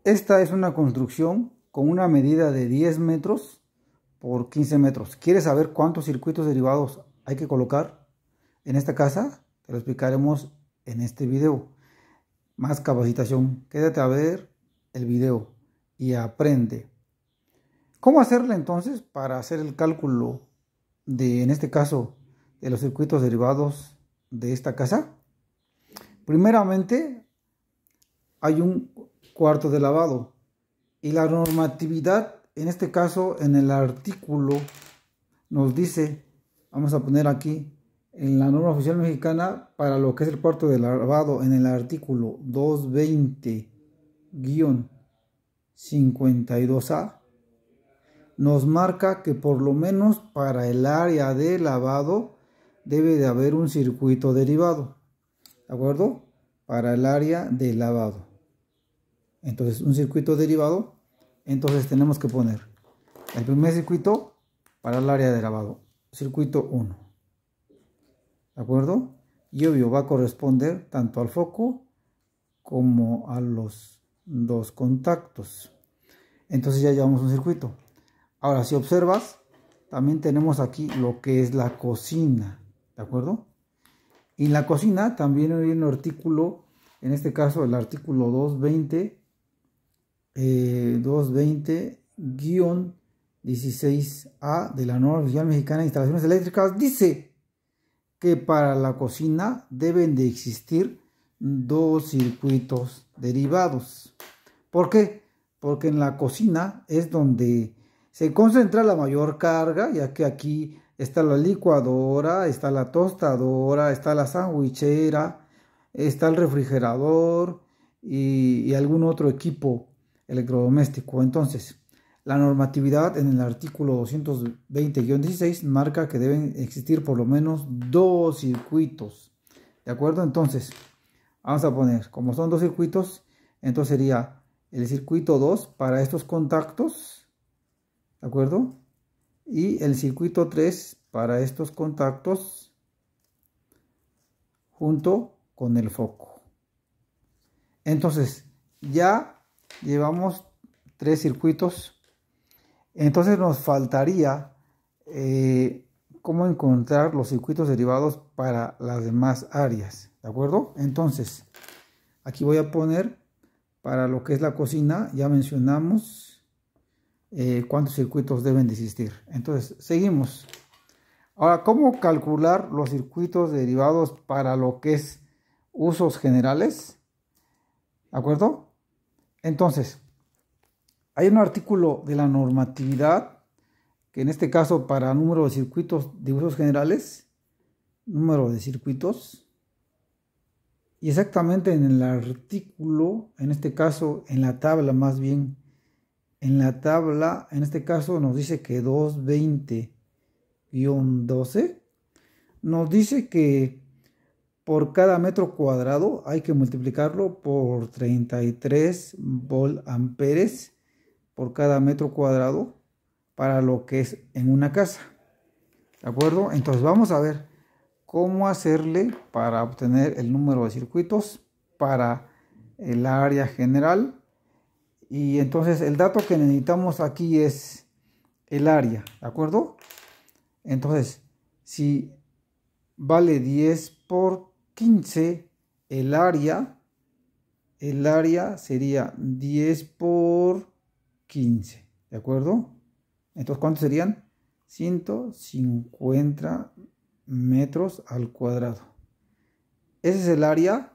Esta es una construcción con una medida de 10 metros por 15 metros. ¿Quieres saber cuántos circuitos derivados hay que colocar en esta casa? Te lo explicaremos en este video. Más capacitación. Quédate a ver el video y aprende. ¿Cómo hacerle entonces para hacer el cálculo de, en este caso, de los circuitos derivados de esta casa? Primeramente, hay un cuarto de lavado y la normatividad, en este caso, en el artículo nos dice, vamos a poner aquí, en la norma oficial mexicana, para lo que es el cuarto de lavado, en el artículo 220-52A, nos marca que por lo menos para el área de lavado debe de haber un circuito derivado, ¿de acuerdo? Para el área de lavado. Entonces, un circuito derivado, entonces tenemos que poner el primer circuito para el área de lavado, circuito 1, ¿de acuerdo? Y obvio va a corresponder tanto al foco como a los dos contactos. Entonces ya llevamos un circuito. Ahora, si observas, también tenemos aquí lo que es la cocina, ¿de acuerdo? Y en la cocina también hay un artículo, en este caso el artículo 220-16A de la norma oficial mexicana de instalaciones eléctricas, dice que para la cocina deben de existir dos circuitos derivados. ¿Por qué? Porque en la cocina es donde se concentra la mayor carga, ya que aquí está la licuadora, está la tostadora, está la sandwichera, está el refrigerador y algún otro equipo electrodoméstico. Entonces, la normatividad en el artículo 220-16 marca que deben existir por lo menos dos circuitos, ¿de acuerdo? Entonces, vamos a poner, como son dos circuitos, entonces sería el circuito 2 para estos contactos, ¿de acuerdo? Y el circuito 3 para estos contactos junto con el foco. Entonces, ya llevamos tres circuitos. Entonces nos faltaría cómo encontrar los circuitos derivados para las demás áreas, ¿de acuerdo? Entonces, aquí voy a poner para lo que es la cocina, ya mencionamos cuántos circuitos deben de existir. Entonces, seguimos. Ahora, ¿cómo calcular los circuitos derivados para lo que es usos generales? ¿De acuerdo? Entonces, hay un artículo de la normatividad, que en este caso para número de circuitos de usos generales, número de circuitos, y exactamente en el artículo, en este caso en la tabla más bien, en la tabla, en este caso nos dice que 220-12, nos dice que por cada metro cuadrado hay que multiplicarlo por 33 voltamperes por cada metro cuadrado para lo que es en una casa, ¿de acuerdo? Entonces vamos a ver cómo hacerle para obtener el número de circuitos para el área general. Y entonces el dato que necesitamos aquí es el área, ¿de acuerdo? Entonces, si vale 10 por 15, el área sería 10 por 15, ¿de acuerdo? Entonces, ¿cuántos serían? 150 metros al cuadrado. Ese es el área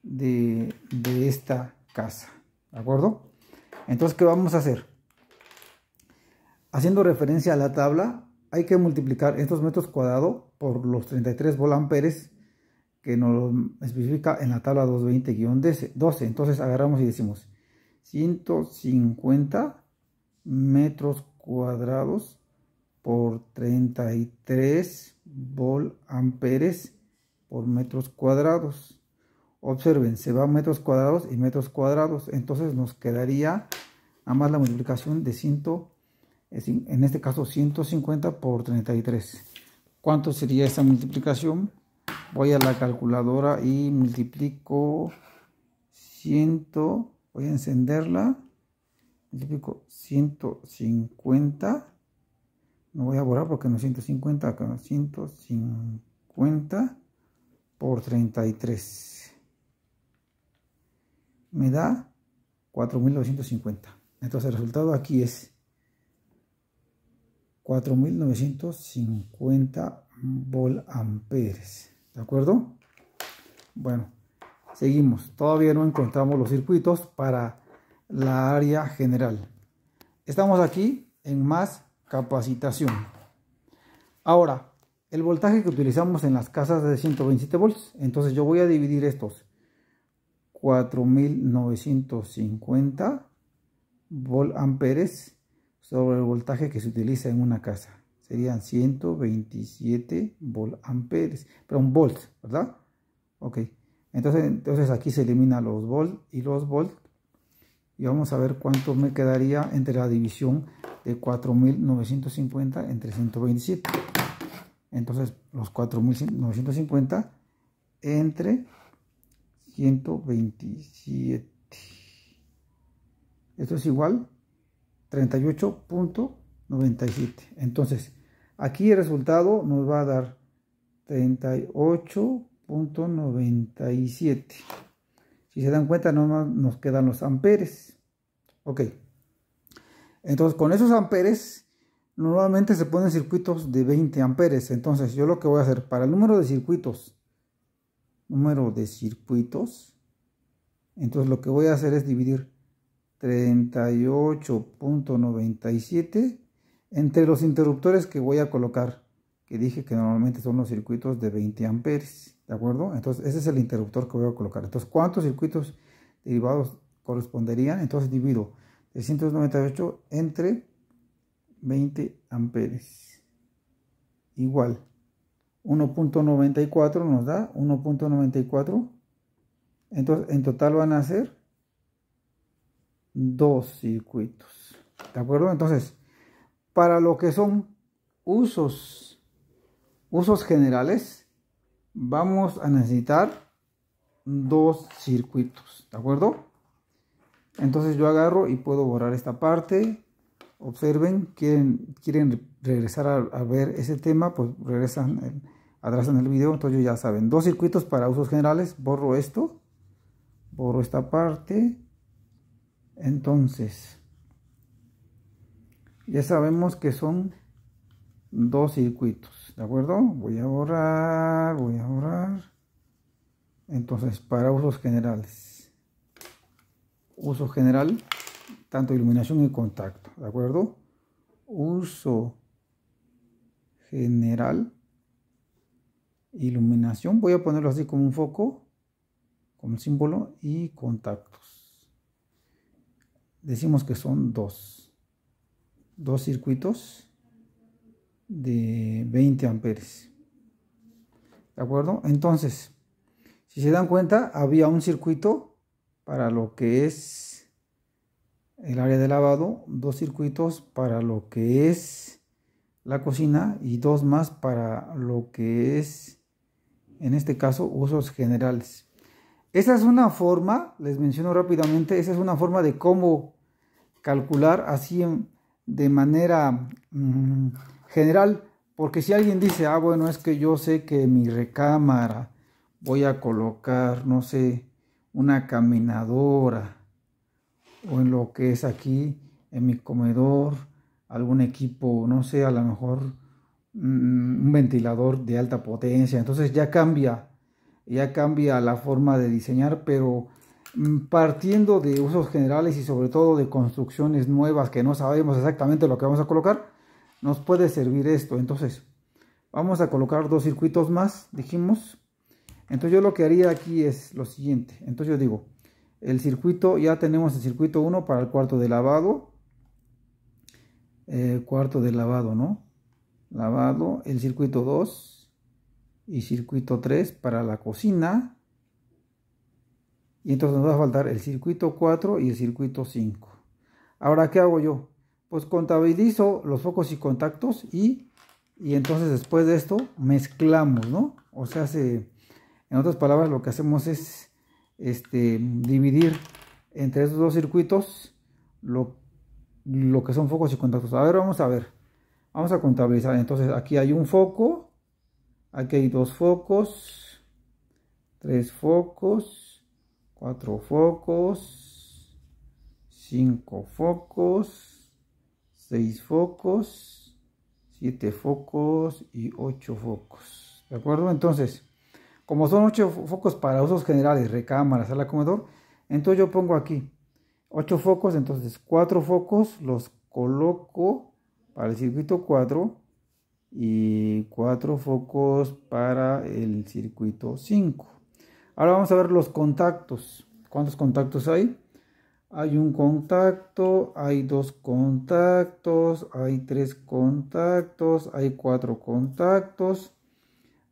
de esta casa, ¿de acuerdo? Entonces, ¿qué vamos a hacer? Haciendo referencia a la tabla, hay que multiplicar estos metros cuadrados por los 33 volamperes que nos especifica en la tabla 220-12. Entonces agarramos y decimos 150 metros cuadrados por 33 volamperes por metros cuadrados. Observen, se va metros cuadrados y metros cuadrados. Entonces nos quedaría nada más la multiplicación de 100, en este caso 150 por 33. ¿Cuánto sería esa multiplicación? Voy a la calculadora y multiplico 100, voy a encenderla, multiplico 150, no voy a borrar porque no es 150, acá no, 150 por 33, me da 4.950. Entonces el resultado aquí es 4.950 volamperes, ¿de acuerdo? Bueno, seguimos. Todavía no encontramos los circuitos para la área general. Estamos aquí en más capacitación. Ahora, el voltaje que utilizamos en las casas es de 127 volts. Entonces yo voy a dividir estos 4.950 volamperes sobre el voltaje que se utiliza en una casa. Serían 127 volamperes, perdón, volts, ¿verdad? Ok, entonces aquí se elimina los volts y los volts. Y vamos a ver cuánto me quedaría entre la división de 4.950 entre 127. Entonces los 4.950 entre 127. Esto es igual 38.97. Entonces aquí el resultado nos va a dar 38.97. Si se dan cuenta, no nos quedan los amperes. Ok. Entonces, con esos amperes, normalmente se ponen circuitos de 20 amperes. Entonces, yo lo que voy a hacer para el número de circuitos, entonces lo que voy a hacer es dividir 38.97 entre los interruptores que voy a colocar, que dije que normalmente son los circuitos de 20 amperes. ¿De acuerdo? Entonces ese es el interruptor que voy a colocar. Entonces, ¿cuántos circuitos derivados corresponderían? Entonces divido 398 entre 20 amperes. Igual 1.94 nos da 1.94. Entonces en total van a ser 2 circuitos. ¿De acuerdo? Entonces, para lo que son usos generales, vamos a necesitar 2 circuitos, ¿de acuerdo? Entonces yo agarro y puedo borrar esta parte. Observen, quieren regresar a ver ese tema, pues regresan atrás en el video. Entonces ya saben, 2 circuitos para usos generales. Borro esto, borro esta parte. Entonces ya sabemos que son 2 circuitos, ¿de acuerdo? Voy a borrar. Entonces, para usos generales, uso general, tanto iluminación y contacto, ¿de acuerdo? Uso general, iluminación, voy a ponerlo así como un foco, como símbolo, y contactos. Decimos que son 2 circuitos de 20 amperes, ¿de acuerdo? Entonces, si se dan cuenta, había un circuito para lo que es el área de lavado, 2 circuitos para lo que es la cocina y 2 más para lo que es, en este caso, usos generales. Esa es una forma, les menciono rápidamente, esa es una forma de cómo calcular así de manera general, porque si alguien dice, bueno, es que yo sé que en mi recámara voy a colocar, no sé, una caminadora, o en lo que es aquí, en mi comedor, algún equipo, no sé, a lo mejor un ventilador de alta potencia, entonces ya cambia la forma de diseñar, pero partiendo de usos generales y sobre todo de construcciones nuevas que no sabemos exactamente lo que vamos a colocar, nos puede servir esto. Entonces vamos a colocar 2 circuitos más, dijimos. Entonces yo lo que haría aquí es lo siguiente. Entonces yo digo, el circuito, ya tenemos el circuito 1 para el cuarto de lavado, ¿no? Lavado, el circuito 2 y circuito 3 para la cocina. Y entonces nos va a faltar el circuito 4 y el circuito 5. Ahora, ¿qué hago yo? Pues contabilizo los focos y contactos y entonces después de esto mezclamos, ¿no? O sea, en otras palabras, lo que hacemos es dividir entre esos 2 circuitos lo que son focos y contactos. A ver, vamos a ver. Vamos a contabilizar. Entonces, aquí hay un foco, aquí hay 2 focos, 3 focos, 4 focos, 5 focos, 6 focos, 7 focos y 8 focos. ¿De acuerdo? Entonces, como son 8 focos para usos generales, recámara, sala, comedor, entonces yo pongo aquí 8 focos, entonces 4 focos los coloco para el circuito 4 y 4 focos para el circuito 5. Ahora vamos a ver los contactos. ¿Cuántos contactos hay? Hay un contacto, hay 2 contactos, hay 3 contactos, hay 4 contactos,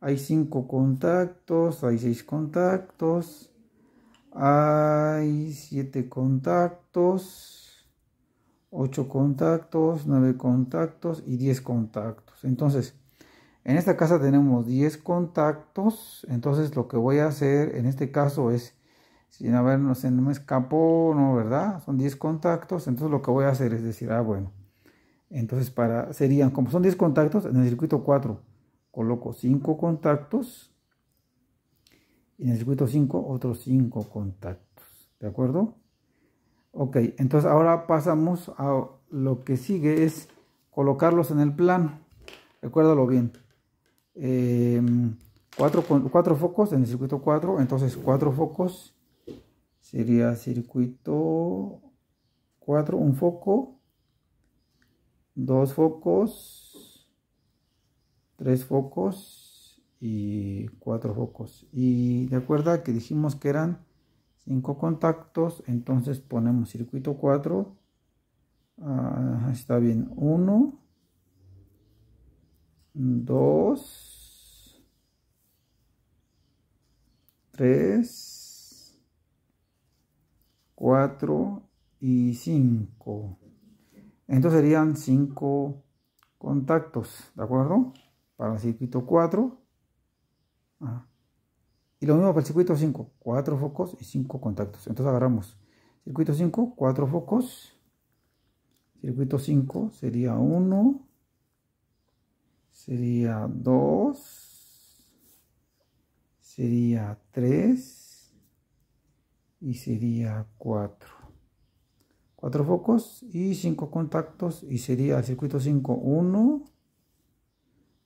hay 5 contactos, hay 6 contactos, hay 7 contactos, 8 contactos, 9 contactos y 10 contactos. Entonces, en esta casa tenemos 10 contactos. Entonces, lo que voy a hacer en este caso es, si a ver, no sé, no me escapó, no, ¿verdad? Son 10 contactos. Entonces, lo que voy a hacer es decir, bueno, entonces serían, como son 10 contactos, en el circuito 4 coloco 5 contactos. Y en el circuito 5 otros 5 contactos. ¿De acuerdo? Ok, entonces ahora pasamos a lo que sigue, es colocarlos en el plano. Recuérdalo bien. 4 focos en el circuito 4, entonces 4 focos sería circuito 4, un foco, 2 focos, 3 focos y 4 focos. Y recuerda que dijimos que eran 5 contactos, entonces ponemos circuito 4, está bien, 1, 2, 3, 4 y 5. Entonces serían 5 contactos, ¿de acuerdo? Para el circuito 4. Y lo mismo para el circuito 5, 4 focos y 5 contactos. Entonces agarramos circuito 5, 4 focos. Circuito 5 sería 1, sería 2, sería 3 y sería 4. 4 focos y 5 contactos y sería el circuito 5, 1,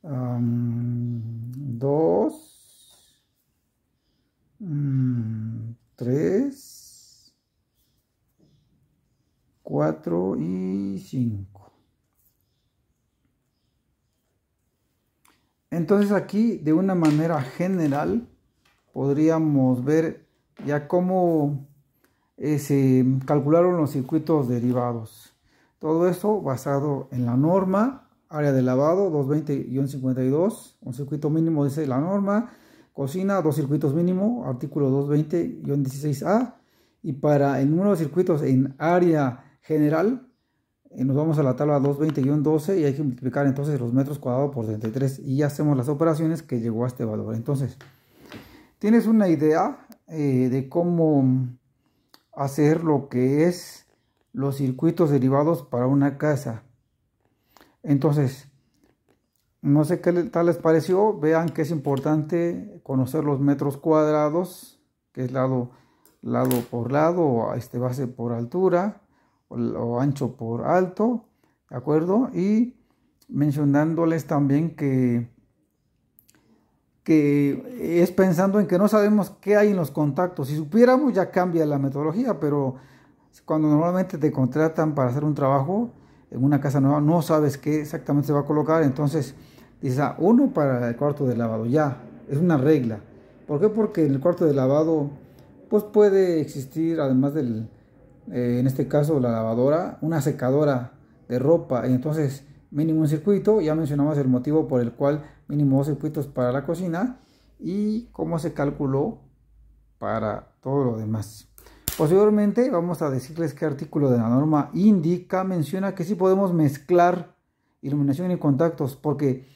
2, 3, 4 y 5. Entonces aquí de una manera general podríamos ver ya cómo se calcularon los circuitos derivados. Todo esto basado en la norma, área de lavado 220-52, un circuito mínimo dice la norma, cocina 2 circuitos mínimo, artículo 220-16A, y para el número de circuitos en área general, nos vamos a la tabla 220-12 y hay que multiplicar entonces los metros cuadrados por 33 y ya hacemos las operaciones que llegó a este valor. Entonces, tienes una idea de cómo hacer lo que es los circuitos derivados para una casa. Entonces, no sé qué tal les pareció. Vean que es importante conocer los metros cuadrados, que es lado por lado, o base por altura, o ancho por alto, ¿de acuerdo? Y mencionándoles también que es pensando en que no sabemos qué hay en los contactos. Si supiéramos ya cambia la metodología, pero cuando normalmente te contratan para hacer un trabajo en una casa nueva, no sabes qué exactamente se va a colocar, entonces dices, uno para el cuarto de lavado, ya, es una regla. ¿Por qué? Porque en el cuarto de lavado pues puede existir, además del, en este caso la lavadora, una secadora de ropa, y entonces mínimo un circuito, ya mencionamos el motivo por el cual mínimo 2 circuitos para la cocina y cómo se calculó para todo lo demás. Posteriormente vamos a decirles qué artículo de la norma menciona que sí podemos mezclar iluminación y contactos, porque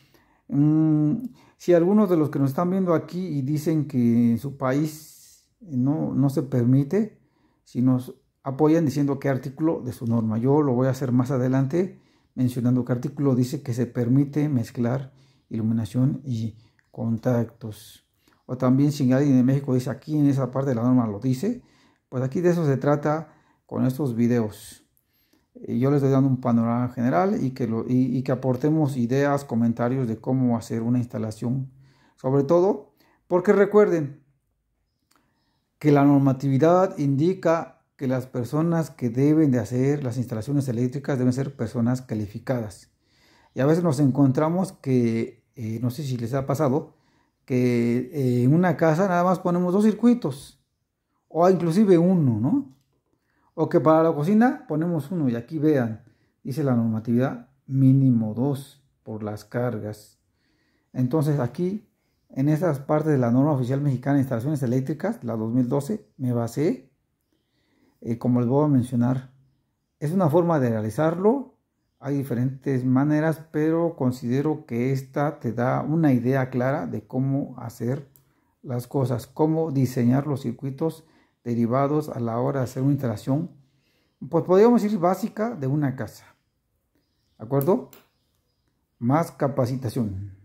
si algunos de los que nos están viendo aquí y dicen que en su país no se permite, si nos apoyan diciendo qué artículo de su norma. Yo lo voy a hacer más adelante mencionando qué artículo dice que se permite mezclar iluminación y contactos. O también si alguien de México dice aquí en esa parte de la norma lo dice, pues aquí de eso se trata con estos videos. Yo les estoy dando un panorama general y que aportemos ideas, comentarios de cómo hacer una instalación. Sobre todo porque recuerden que la normatividad indica que las personas que deben de hacer las instalaciones eléctricas deben ser personas calificadas. Y a veces nos encontramos que, no sé si les ha pasado, que en una casa nada más ponemos 2 circuitos, o inclusive uno, ¿no? O que para la cocina ponemos uno, y aquí vean, dice la normatividad, mínimo 2 por las cargas. Entonces aquí, en estas partes de la norma oficial mexicana de instalaciones eléctricas, la 2012, me basé, como les voy a mencionar, es una forma de realizarlo. Hay diferentes maneras, pero considero que esta te da una idea clara de cómo hacer las cosas, cómo diseñar los circuitos derivados a la hora de hacer una instalación, pues podríamos decir básica de una casa. ¿De acuerdo? Más capacitación.